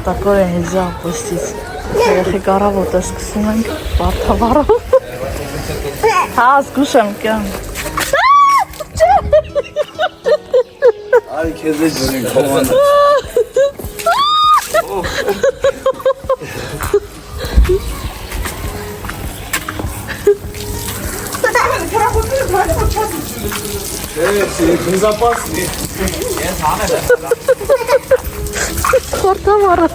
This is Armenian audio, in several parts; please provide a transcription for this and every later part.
такое нельзя опустить. Երեխեք առավոտը սկսում ենք բարթավարով։ Հա, զգուշեմ կյան։ Այ քեզ է ջնին կոմանը։ Безопасный. Խորտավարը։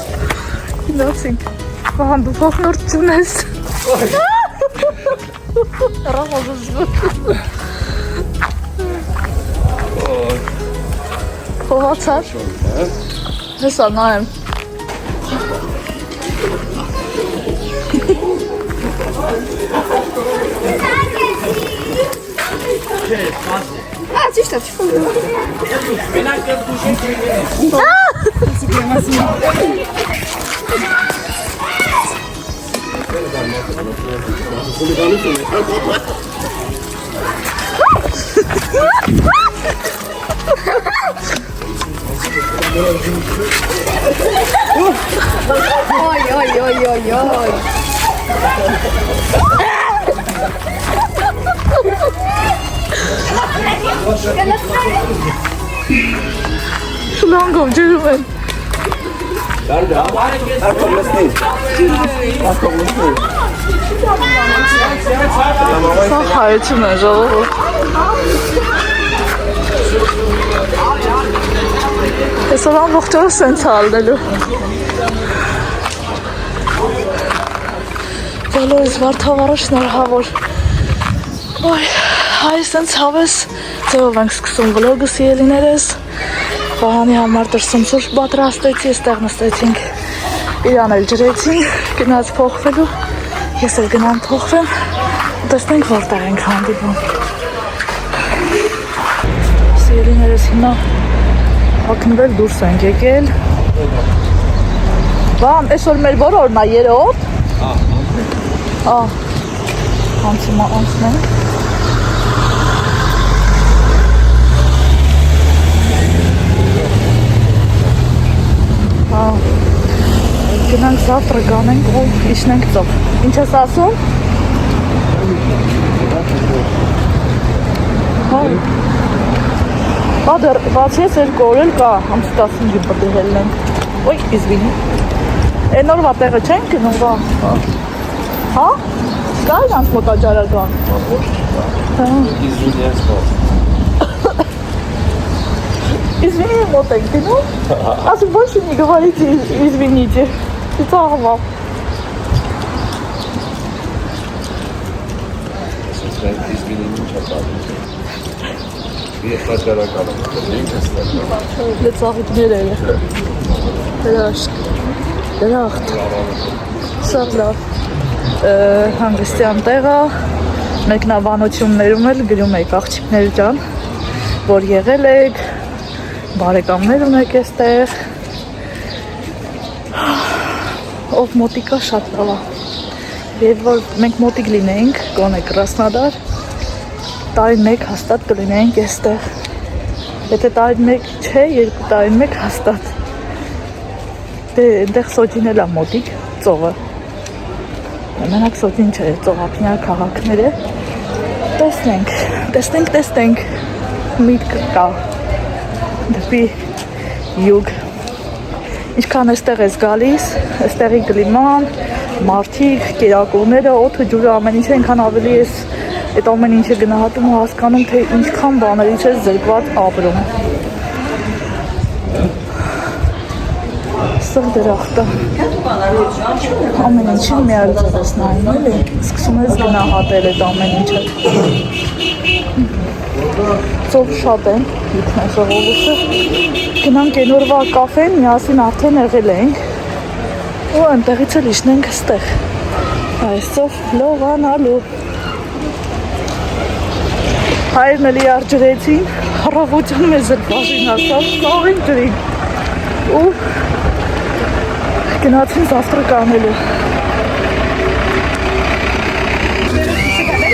Գնացինք։ Վահան դու փոխնորդ ունես։ Ռամոզը զգու։ Փողացար։ Հեսա նայեմ։ Ճիշտ է, չփոքր։ Մենակ դուշեք։ Ой. Շլանգով ջրում են։ Սա հայություն է ժողովուրդ։ Հեսով ամբողջ օրը սենց հալնելու։ Բոլորս վարդավառը շնորհավոր։ Ոյ, հայ սենց հավես ձևով ենք սկսում վլոգս ելիներես։ Վահանի համար դրսում սուրճ պատրաստեցի, այստեղ նստեցինք, իրան էլ ջրեցին, գնաց փոխվելու, ես էլ գնամ փոխվեմ, տեսնենք որտեղ ենք հանդիպում։ Սիրելիներս հիմա հագնվել դուրս ենք եկել։ Վահան, այսօր մեր որորն է երրորդ։ Անցնենք։ Գնանք завтра գանենք ու իջնենք ծով։ Ինչ ես ասում։ Դեր բացի ես երկու օր էլ կա, ամսի 15-ի պետք է հելնենք։ Ոյ, извини։ Այն օրվա տեղը չենք գնում, վա։ Հա։ Կա իրանց մոտաջարական։ Извини, спал. Извини, мот ենք գնում։ Ասում больше не говорите, извините։ Ծաղվա։ Извини, չապար։ Ես հաճարական եմ, ինքս ստացա։ Դե ծաղիկներ է։ Դրաշք։ Դրախտ։ Սա լավ։ Հանգստյան տեղա, մեկնաբանություններում էլ գրում եք աղջիկներ ջան, որ եղել եք, բարեկամներ ունեք էստեղ, ով մոտիկա շատ լավ է, և որ մենք մոտիկ լինեինք, գոնե Կրասնոդար, տարին մեկ հաստատ կլինեինք էստեղ, եթե տարին մեկ չէ, երկու տարին մեկ հաստատ, դե ընդեղ Սոջին էլ է մոտիկ, ծովը, Մենակ Սոջին չէ, ծովափնյա քաղաքներ է, տեսնենք, միտք կա, դեպի յուգ, ինչքան էստեղ ես գալիս, էստեղի կլիման, մարդիկ, կերակուրները, օդը ջուրը ամեն ինչ այնքան ավելի ես այդ ամեն ինչը գնահատում ու հասկանում, թե ինչքան բաներից ես զրկված ապրում։ Սաղ դրախտը, ամեն ինչին միալ ձևս նայում էլի, սկսում ես գնահատել այդ ամեն ինչը։ Ծով շատ են, իքն է ժողովուրդը, գնանք են օրվա կաֆեն, միասին արդեն եղել ենք ու ընտեղից էլ իջնենք ստեղ, այսով լողանալու։ Հայրն էլի արջրեցին, առավոտյան մեզ էլ բաժին ասավ, կաղին ջրին ու գնացին զավտրը կանելու։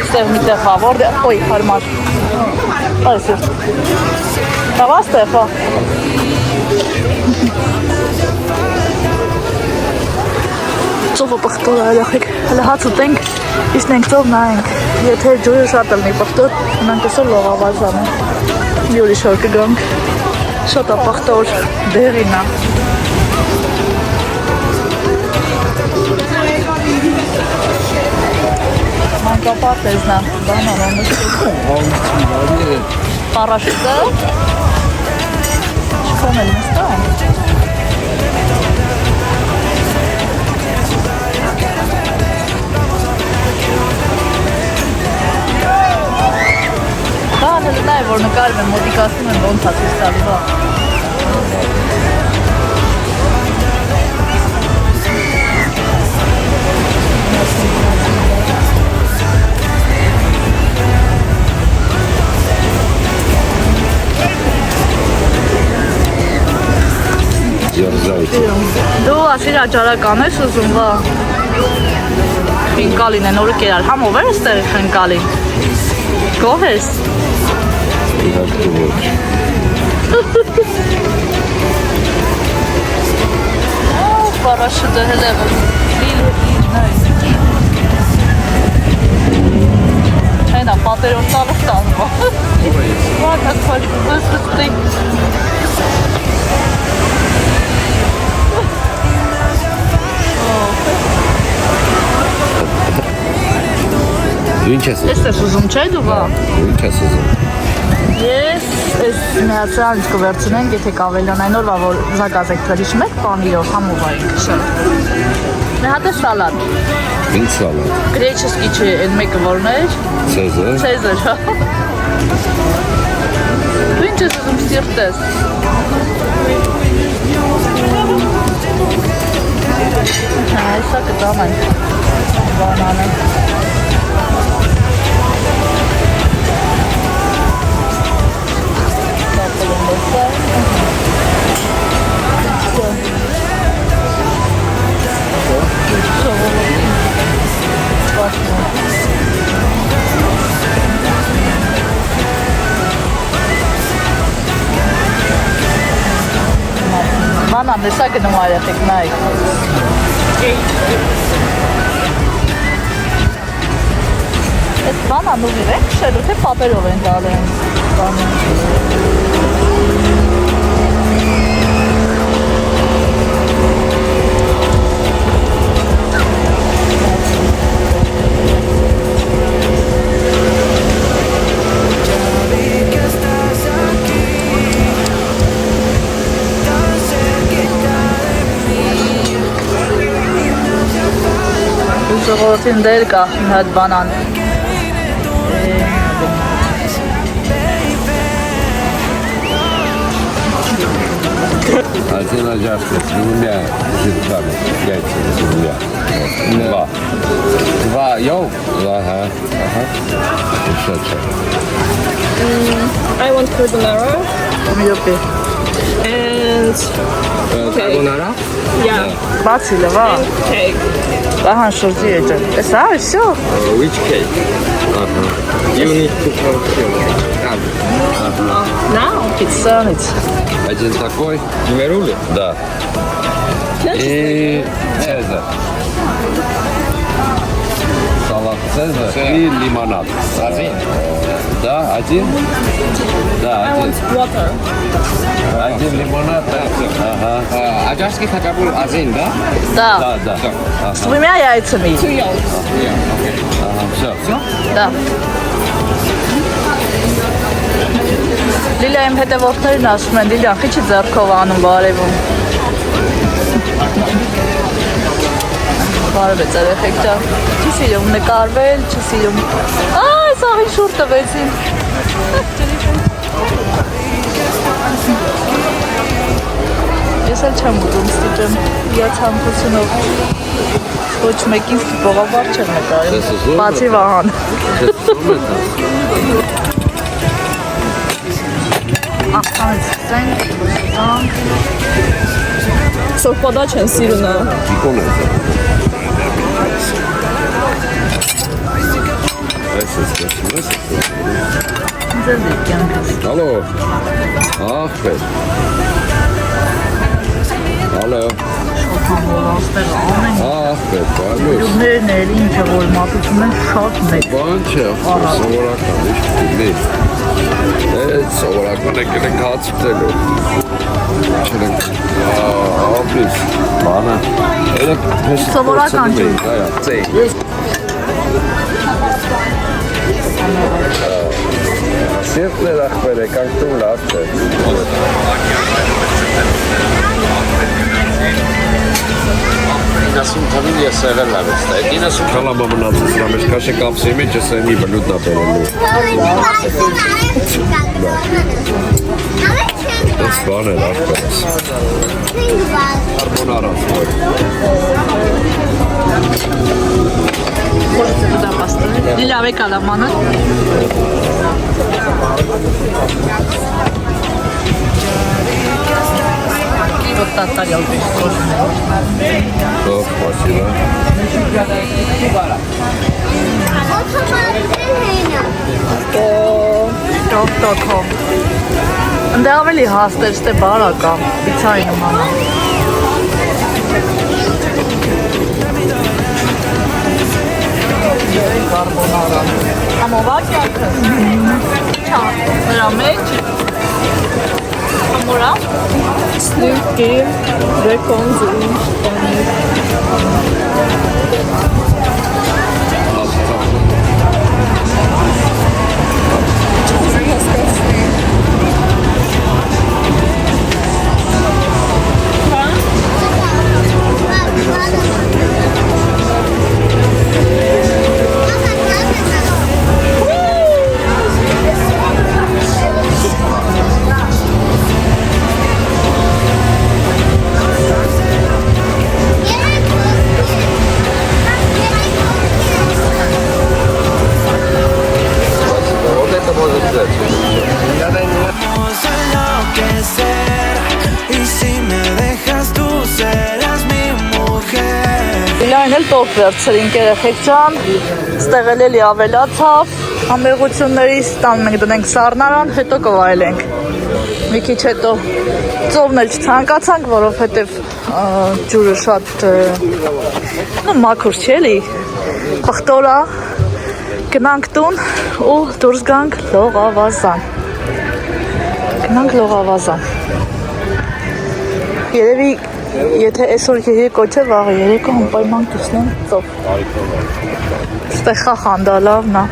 Ստեղ մի տեղ հավոր, ոյ, հարմար, այսր, տավա Ստեխա։ ծովը պղտոր այլախեք, հլը հաց ուտենք, իսնենք ծով նայենք, եթե ջույը շատ ըլնի պղտոր, ունենք եսոր լողավազան է, յուրի շոր կգանք, շատ ապղտոր դեղինա։ Մանկապարտեզնա, բանան անështë, պարաշուտը, չքոն էլ նստան։ Բան էլ նա է, որ նկարում եմ, մոտիկացնում եմ, ոնց հա ցույց տալու, բա։ Դերզայթի։ Դու ասիր աճարական ես ուզում, բա։ Խինկալին է նորը կերար, համով էր ստեղ խինկալին։ Գոհ ես։ Իհարկե ոչ։ Պարաշուտը հելևը, լիլ նայ։ Չայնա, պատերով տալով տալվա։ Վատ ակվար, վստի։ Դու ինչ ես Ես ես ուզում չէ դու բա։ Ինչ ես ուզում։ Ես ես միացրանից կվերցնենք, եթե կավելյան այն օրվա, որ զակազ եք թրիշ մեկ պանիրով համով այն քշել։ Մի հատ է սալատ։ Ինչ սալատ։ Գրեչեսկի չէ, այն մեկը որն էր։ Ցեզար։ Ցեզար, հա։ Դու ինչ ես ուզում սիրտ ես։ Հա, այսա կտամ այն բանանը։ Մանան, դեսա գնում այրեխեք նայք։ Ես բանան ուղիվ ենք շելու, թե պապերով են դալ են բանան։ Ժողովրդին դեր կա մի հատ բանան։ Один ажарка с двумя жирками. Яйца с двумя. Два йоу? Ага. Еще что? I want carbonara Մյոպի։ and Carbonara? yeah, Բացի լվա։ cake. Ահան շորձի է ջան։ Էս ա, всё։ Which cake? You need to confirm. Now? Պիցանից։ Один такой. Numeрули? Да. И Цезарь. Салат Цезарь и лимонад. Один? Да, один? Да, I один. want water. Один лимонад, да. Ага. Аджарский хакапур один, да? Да, Да, да. с двумя яйцами. Two yolks. Ага, все. Все? Да։ Լիլիա իմ հետևորդներն ասում են, Լիլիան խիչի ձեռքով անում բարևում։ Բարև է ծերեխեք ջան։ Չի սիրում նկարվել, չի սիրում։ Այս աղին շուր տվեցին։ Ես էլ չեմ ուզում ստիպեմ իա ցանկությունով։ Ոչ մեկին ստիպողաբար չեմ նկարել։ Բացի Վահան։ Ախտանից ստենք, ստանք։ Սորպադաչ են սիրունը։ Икона это. Ձեր դեկյանքս։ Алло. Ах ты. Алло. համար աստեղ ամեն յուրներն էլ ինչը որ մատուցում են շատ մեծ։ Բան չէ, սովորական է, սովորական եկել ենք հաց ուտելու։ Չենք, ապրիս, բանը, երեք պես Սովորական ջուր։ ծեյ։ Սիրտներ ախպեր եկանք տում լավ չէ։ Ինասում թավին ես եղել լավեց, դա է 90 Կալամա մնացուց նա մեջ կաշե կապսի մեջ ես ենի բնուտ նա բերելու։ Ես բան էր ախպերս։ Արմոն առած որ։ Դա պաստա։ Լիլավ է կալամանը։ Вот татарел пришел. Doch, спасибо։ Տոկտոկո։ Ընդ ավելի հաստեր ստե բարակա, պիցայի նմանա։ Կարբոնարա։ Համովակ յակը։ Չա, նրա մեջ։ Համորա։ Սլիվկի, ռեկոնզում, Իլայն էլ տոք վերցրինք երեխեք ջան, ստեղ էլի ավելացավ, համեղություններից տան մենք դնենք սառնարան, հետո կվայելենք։ Մի քիչ հետո ծովն էլ չցանկացանք, որովհետև ջուրը շատ մաքուր չէ էլի, պղտորա, գնանք տուն ու դուրս գանք լողավազան։ Գնանք լողավազան։ Երևի Եթե այսօր երեկո չէ, վաղը երեկո անպայման կիսնեմ ծով։ Ստեղ խանդալավն է,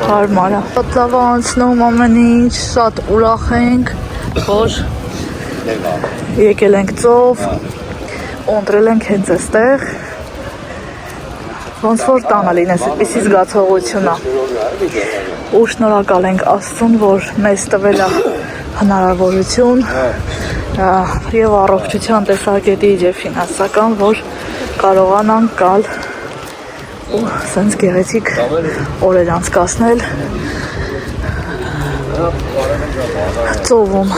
հարմար է։ Շատ լավ անցնում ամեն ինչ, շատ ուրախ ենք, որ եկել ենք ծով, ընտրել ենք հենց այստեղ։ Ոնց որ տանը լինես, այդպիսի զգացողություն է։ Ու շնորհակալ ենք Աստծուն, որ մեզ տվել է հնարավորություն եւ առողջության տեսակետից եւ ֆինանսական, որ կարողանանք գալ ու սենց գեղեցիկ օրեր անցկացնել ծովում։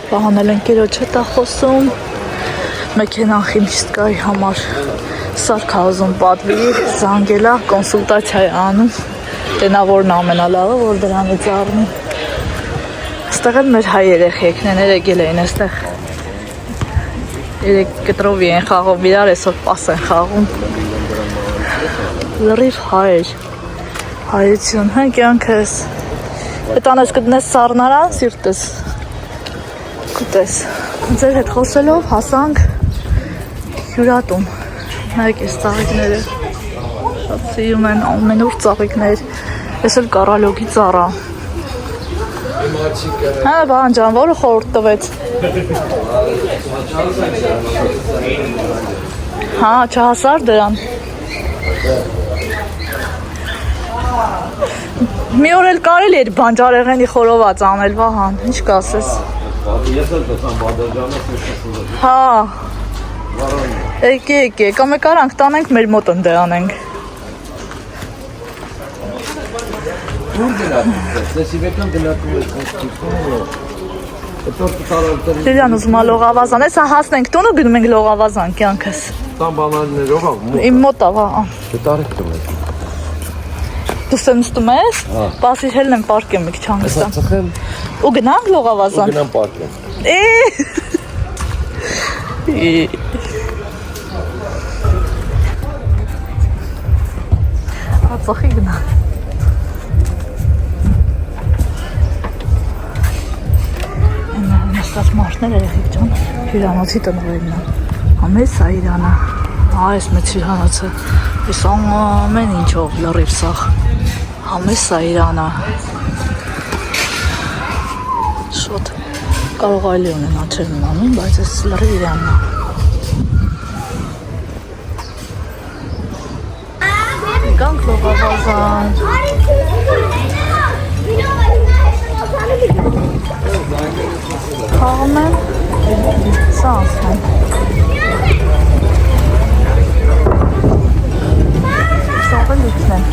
Բանել ենք իրոջ հետ է խոսում, մեքենան խիմչստկայի համար սարք ուզում պատվի, զանգելա, կոնսուլտացիա է անում, տենա որն ամենալավը, որ դրանից առնի։ Այստեղ էլ մեր հայ երեխեքն են եկել էին այստեղ։ Երեք կտրովի են խաղում իրար, այսօր պաս են խաղում։ Լրիվ հայր։ Հայություն, հա կյանքս։ Այդ անես կդնես սառնարան, սիրտս։ Կուտես։ Ձեր հետ խոսելով հասանք հյուրատուն։ Նայեք այս ծաղիկները։ Շատ սիրում են ամենուր ծաղիկներ։ Այս էլ կարալոգի ծառա։ Հա, բան ջան, որը խորհուրդ տվեց։ Հա, չհասար դրան։ Մի օր էլ կարելի էր բանջարեղենի խորոված անել, Վահան, ինչ կասես։ Հա։ Եկե, կամ եք արանք տանենք մեր մոտ ընդ անենք։ Լիլյան ուզում է լողավազան, ես հասնենք տուն ու գնում ենք լողավազան կյանքս։ Տան բանալներով ա։ Իմ մոտ ա, Դետարեք տում եք։ Դու սեմ ստում ես, պասիր հելն եմ պարկեմ մի քիչ հանգստան։ Ծխեմ Ու գնանք լողավազան։ ու գնամ պարկեմ։ Ածախի գնա։ Նստած մարդներ երեխեք ջան, հյուրանոցի տնողերն են։ Համես սա իրանը, այս մեծ հյուրանոցը, ես ամեն ինչով լրիվ սաղ, համես սա իրանը։ Շոտ կարող այլի ունենա չեմ իմանում, բայց ես լրիվ իրանն է։ Եկանք լողավազան։ Խաղում են, սա ասում։ Սաղը լիքն են։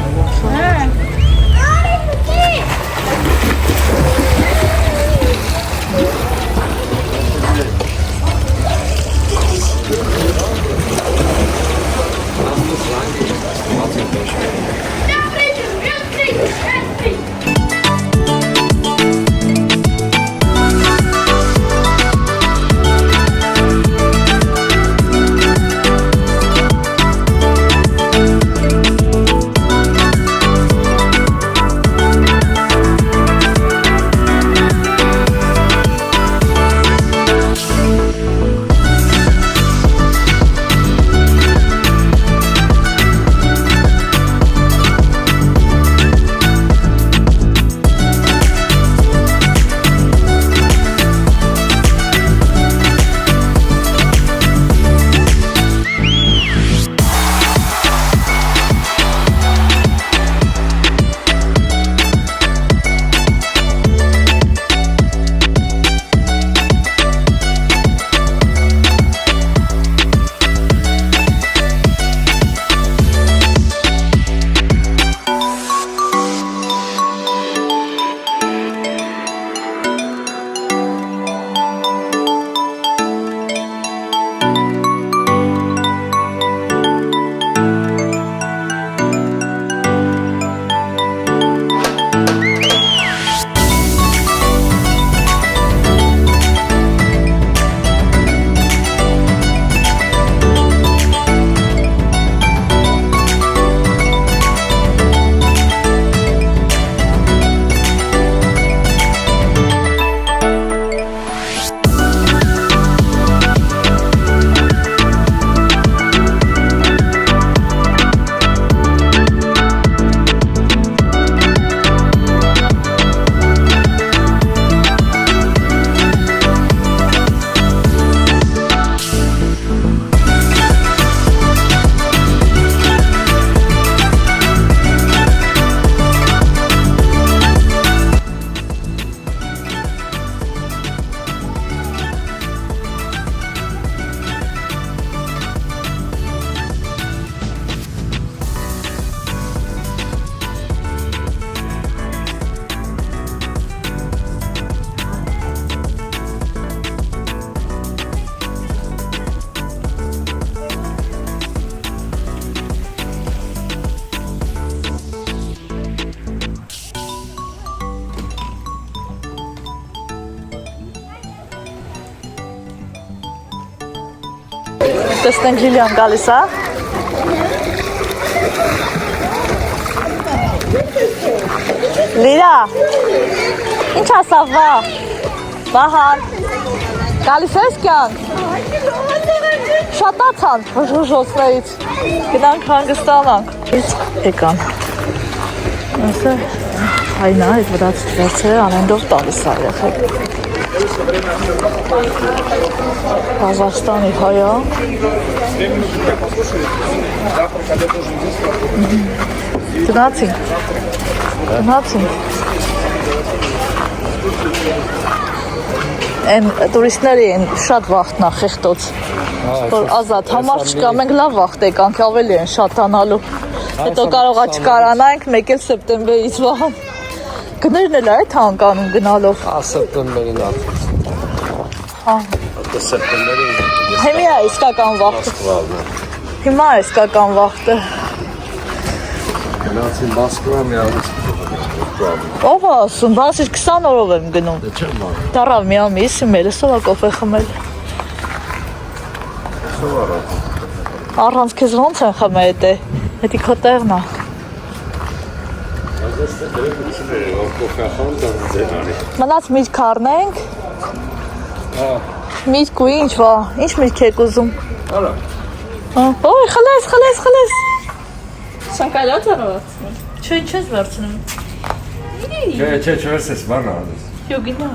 Տեսնենք Լիլիան գալիս է։ Լիլա, ինչ ասավ վա։ Վահան, գալիս ես կյանք։ Շատացան ժոժոցներից, գնանք հանգստանանք։ Եկան։ Ասը հայնա, այդ վրաց վերցերը ամենդով տալիս է երեխեք։ Казахстանի հայա։ Գնացինք։ Են տուրիստների են շատ վախտնա խեղտոց, որ ազատ համար չկա, մենք լավ վախտ եկանք, ավելի են շատանալու, հետո կարողա չկարանանք, մեկ էլ սեպտեմբերից վաղան, գներն էլ այդ հանկանում գնալով։ Սեպտեմբերին Հիմա է իսկական վախտը։ Հիմա է իսկական վախտը։ Գնացին Բասկվա մի ամիս։ Ով ասում, բաս 20 օրով եմ գնում։ Դարավ մի ամիս, մելսով կոֆե խմել։ Առանց քեզ ոնց են խմել դե։ Հետի քո տեղն է։ Մնաց միտք առնենք։ Միտք ու ինչ վա, ինչ միտք եք ուզում։ Արա։ Ոյ, խլես։ Շանկալյոտ առավացնում։ Չէ, ինչ ես վերցնում։ Չէ, չվերսես, բանա։ Յոգինա։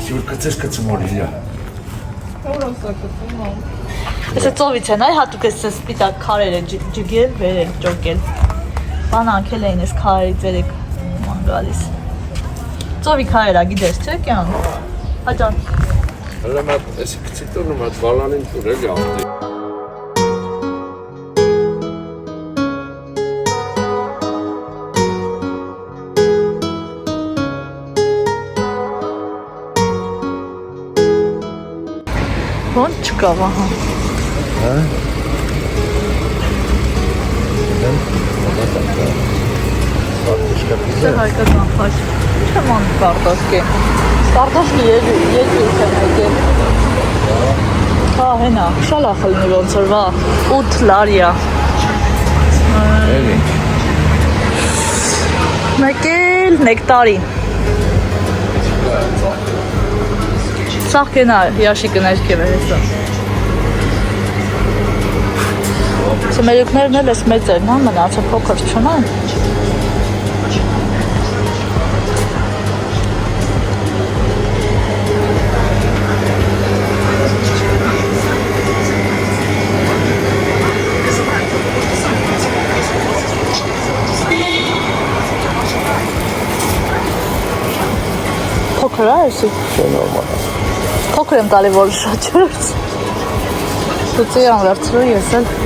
Սյուր կծես մորիլյա։ Որոնց կտում։ Ես ծովից են, այ հատուկ ես սպիտակ քարերը ջգել, վերել, ճոկել։ Բան անկել էին ես քարերի ձերեք ման գալիս։ Ծովի քարերա գիտես, չէ՞ կյան։ Հաջան։ Հələ մատ, էսի կցիկ տորնում այդ բալանին տուր էլի աղտի։ Ոնց չկա, ահա։ Հա։ Це հայկական խաչ։ Ինչ ման կարտոշկի։ Կարտոշկի երկու են եկել։ Հա, հենա, շալա խլնի ոնց որ վա 8 լարիա։ Էլի։ Մեկել նեկտարի։ Սաղ կենա, յաշիկը ներքև է հեսա։ Սմերուկներն էլ ես մեծ են, մնացը փոքր չունեն։ Փոքր է էսի։ Չէ նորմալ։ Փոքր եմ տալի, որ շատ չերց։ Դուծի եմ վերցրու ես էլ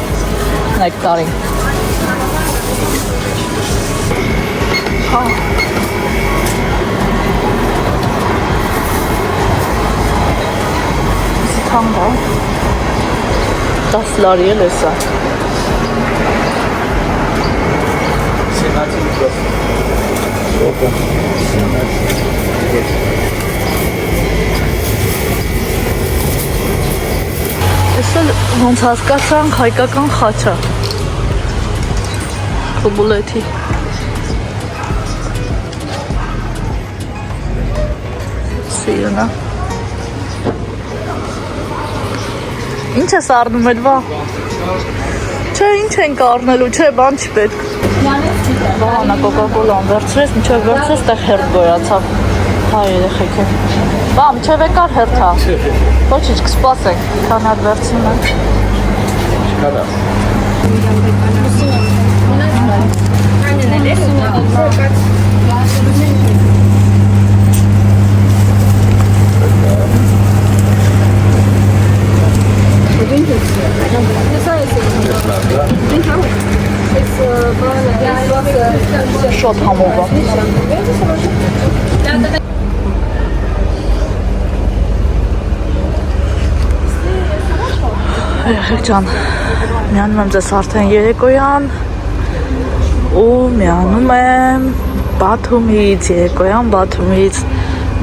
նեկտարին։ Հա։ Թանկ է։ 10 լարի էլ է սա։ Ես էլ ոնց հասկացանք հայկական խաչա։ Կոբուլեթի։ Սիրունա։ Ինչ ես առնում էլ վա։ Չէ, ինչ ենք առնելու, չէ, բան չի պետք։ Վահանա կոկա-կոլան վերցրես, մինչև վերցրես, տեղ հերթ գոյացավ։ Հա երեխեք է։ Բա, մինչև եկար հերթա։ Ոչինչ, կսպասենք, քան հատ վերցնում ենք։ Չկարա։ Շատ համով է։ Երեխեք ջան, միանում եմ ձեզ արդեն երեկոյան ու միանում եմ Բաթումից, երեկոյան Բաթումից։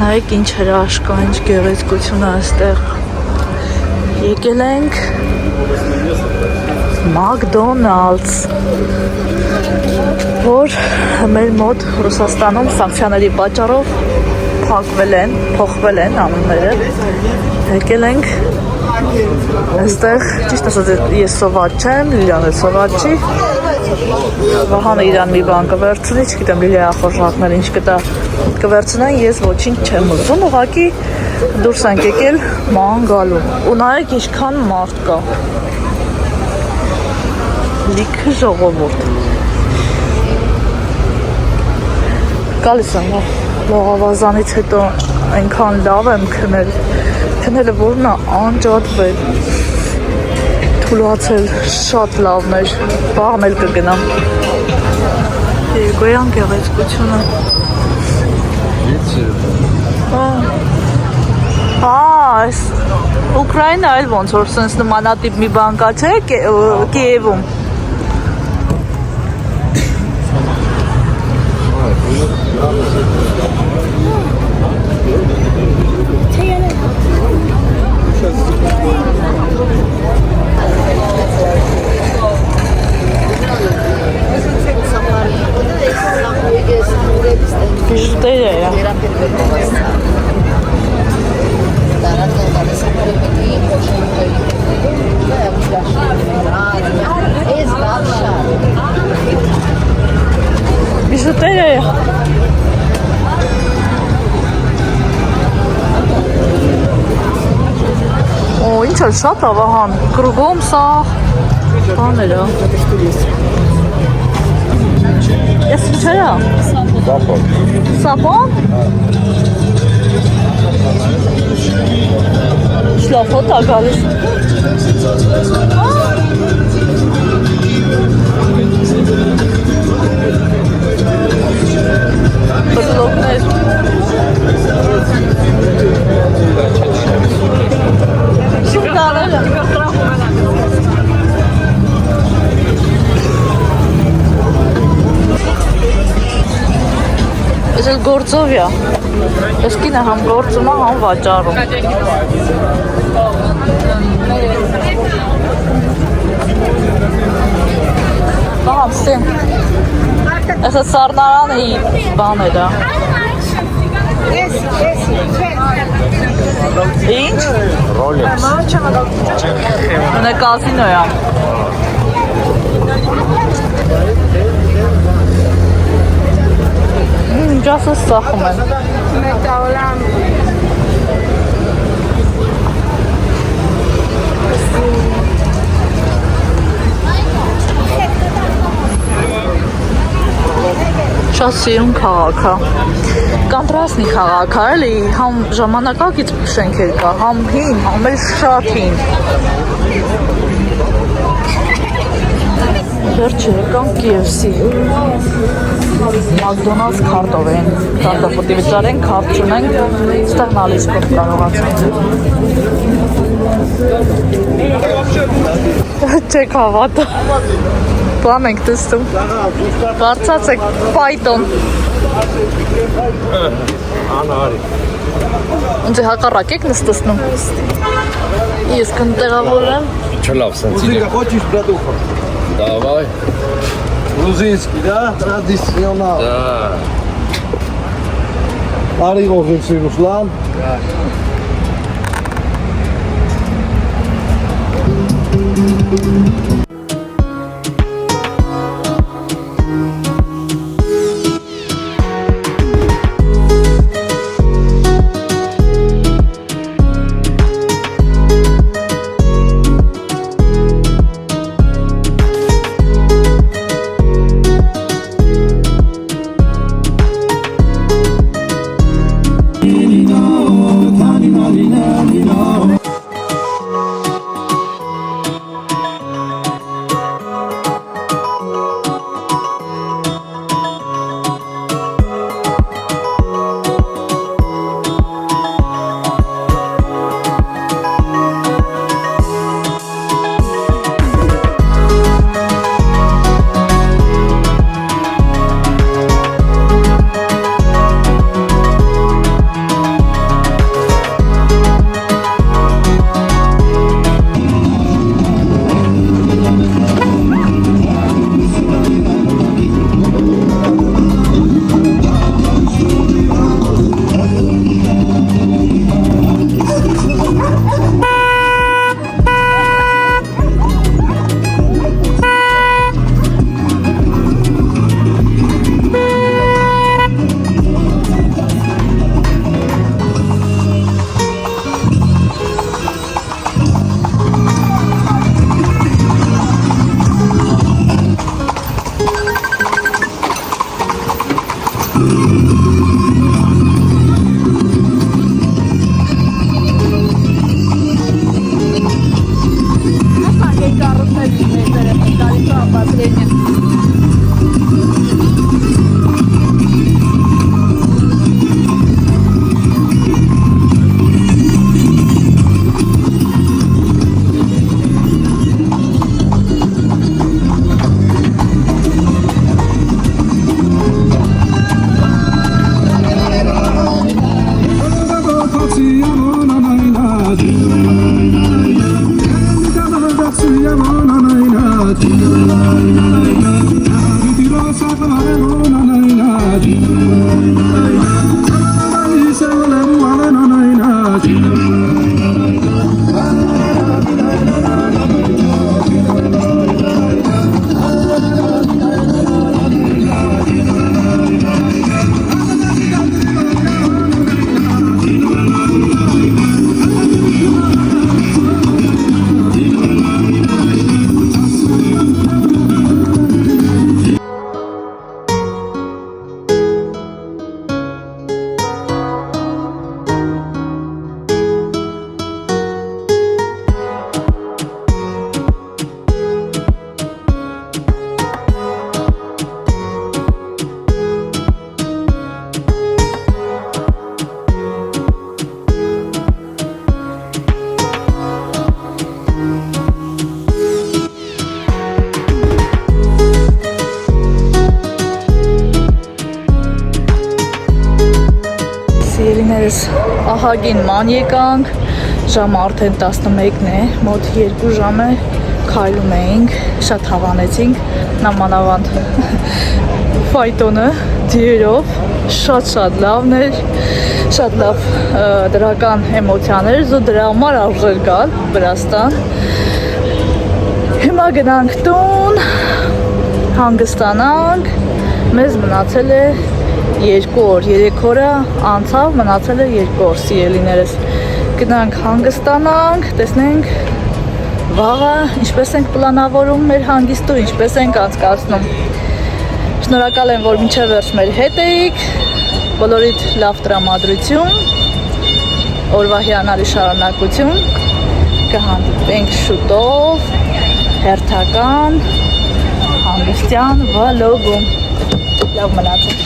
Նայեք ինչ հրաշքա, ինչ գեղեցկություն է այստեղ։ Եկել ենք Մակդոնալդս, որ մեր մոտ Ռուսաստանում սանկցիաների պատճառով փակվել են, փոխվել են անունները։ Եկել ենք այստեղ, ճիշտ ասած ես սոված չեմ, Լիլիան էլ սոված չի։ Վահանը իրան մի բան կվերցնի, չգիտեմ Լիլիայի ախորժակներ ինչ կվերցնեն, ես ոչինչ չեմ ուզում, ուղղակի դուրս ենք եկել ման գալու։ Ու նայեք ինչքան մարդ կա։ Լիքը ժողովուրդ։ Գալիս եմ, լողավազանից հետո այնքան լավ եմ քնել։ Քնելը որն է անջատվել։ Թուլացել շատ լավն էր։ Բաղն էլ կգնամ։ Երեկոյան գեղեցկությունը։ Հա, այս Ուկրաինա էլ ոնց որ սենց նմանատիպ մի բան կա, չէ, Կիևում։ Բիժուտերիա է։ Բիժուտերիա է։ Օ, ինչ էլ շատ ա Վահան, կրուգում սա բաները։ Ես ինչ էրա։ Սապոն։ Սապոն։ Շլավ հոտ ա գալիս։ Բրլոկներ։ Շուտ կարել է։ Ես էլ գործով է։ Ես կինը համ գործում է, համ վաճառում։ Ահա, ստեն։ Ես է սարնարանի բան է դա։ Ինչ? Ռոլեքս։ Մնե կազինո է։ Ինչ ասես սախում են։ Շատ սիրուն քաղաք է։ Կոնտրաստնի քաղաք է, էլի, համ ժամանակակից շենքեր կա, համ հին, համ էլ շատ հին։ Վերջը եկան KFC։ Մակդոնալդս քարտով են, տարտապոտի վճարեն, քարտ չունենք, ստեղ նալիցքով կարողացանք։ Չեք հավատա։ Բան ենք տեսնում։ Բարձած եք պայտոն։ Անարի։ Ինձ հակառակ եք նստեցնում։ Ես կնտեղավորեմ։ Չլավ, սենց իրեք։ Хочешь, братуха? Давай. Грузинский, да? Традиционал. Да. Արիղով եմ Ռուսլան։ Սիրելիներս ահագին ման եկանք, ժամը արդեն 11-ն է, մոտ 2 ժամ է, քայլում էինք, շատ հավանեցինք, նամանավանդ ֆայտոնը դիերով, շատ լավն էր, շատ լավ դրական էմոցիաներ, զո դրա համար արժեր գալ Վրաստան։ Հիմա գնանք տուն, հանգստանանք, մեզ մնացել է 2 օր, 3 օրը անցավ, մնացել է 2 օր, սիրելիներս։ Գնանք հանգստանանք, տեսնենք վաղը ինչպես ենք պլանավորում մեր հանգիստը, ինչպես ենք անցկացնում։ Շնորհակալ եմ, որ մինչև վերջ մեր հետ էիք, բոլորիդ լավ տրամադրություն, օրվա հիանալի շարունակություն, կհանդիպենք շուտով հերթական հանգստյան վլոգում։ Լավ մնացեք։